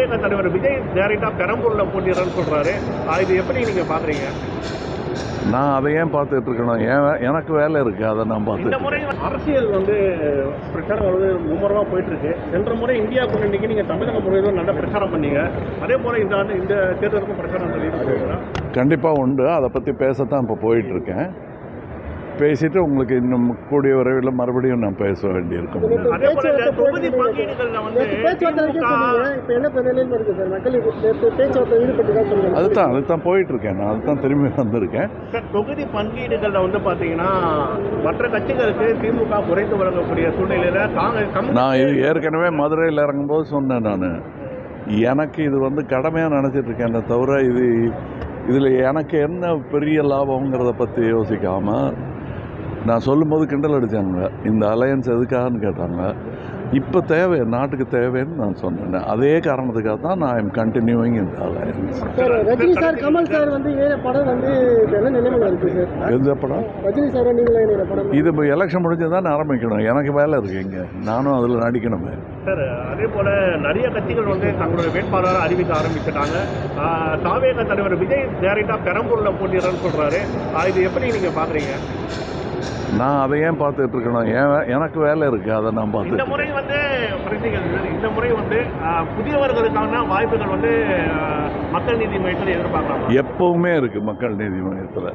தாவேக தலைவர் விஜய் டைரக்டா பெரம்பூர்ல போட்டிடுறேன்னு சொல்றாரு. இது எப்படி நீங்க பாக்குறீங்க? நான் அதை ஏன் பார்த்துட்டு இருக்கணும்? எனக்கு வேலை இருக்கு, அதை நான் பார்த்து. இந்த முறை அரசியல் பிரச்சாரம் மும்முரமா போயிட்டு இருக்கு. சென்ற முறை இந்தியா கூட்டணிக்கு நீங்க தமிழக முறையில் நல்ல பிரச்சாரம் பண்ணீங்க. அதே போல இந்த தேர்தலுக்கும் பிரச்சாரம் கண்டிப்பாக உண்டு. அதை பற்றி பேசத்தான் இப்போ போயிட்டு இருக்கேன். பேசிட்டு உங்களுக்கு இன்னும் கூடிய விரைவில் மறுபடியும் நான் பேச வேண்டியிருக்கும். அதுதான் போயிட்டு இருக்கேன். நான் அதுதான் திரும்பி வந்திருக்கேன். தொகுதி பங்கீடுகள்ல பாத்தீங்கன்னா மற்ற கட்சிகளுக்கு திமுக குறைத்து வழங்கக்கூடிய சூழ்நிலையில நான் இது ஏற்கனவே மதுரையில் இறங்கும்போது சொன்னேன். நான் எனக்கு இது கடமையாக நினச்சிட்டு இருக்கேன். தவிர இதில் எனக்கு என்ன பெரிய லாபங்கிறத பற்றி யோசிக்காமல் நான் சொல்லும்போது கிண்டல் அடித்தாங்க. இந்த அலையன்ஸ் எதுக்காகன்னு கேட்டாங்க. இப்போ தேவை, நாட்டுக்கு தேவைன்னு நான் சொன்னேன். அதே காரணத்துக்காக தான் நான் எம் கண்டினியூவிங் இந்த alliance. Rajini sir, Kamal sir படம் என்ன நிலைமையில் இருக்குது சார்? எந்த படம்? ரஜினி சார் நீங்கள் படம் இது இப்போ எலெக்ஷன் முடிஞ்சு தான் ஆரம்பிக்கணும். எனக்கு வேலை இருக்குது இங்கே, நானும் அதில் நடிக்கணுமே. சார் அதே போல் நிறைய கட்சிகள் தங்களுடைய வேட்பாளரை அறிவிக்க ஆரம்பிச்சிட்டாங்க. தாவேக தலைவர் விஜய் டைரக்டா பெரம்பூரில் போட்டிடுறேன்னு சொல்கிறாரு. இது எப்படி நீங்கள் பார்க்குறீங்க? நான் அதை ஏன் பார்த்துட்டு இருக்கணும்? எனக்கு வேலை இருக்குது, அதை நான் பார்த்து. இந்த முறை இந்த முறை புதியவர்களுக்கான வாய்ப்புகள் மக்கள் நீதி மையத்தில் எதிர்பார்க்கலாம். எப்பவுமே இருக்குது மக்கள் நீதி மையத்தில்.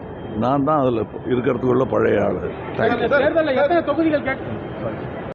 நான் தான் அதில் இருக்கிறதுக்குள்ள பழைய ஆள். தொகுதிகள்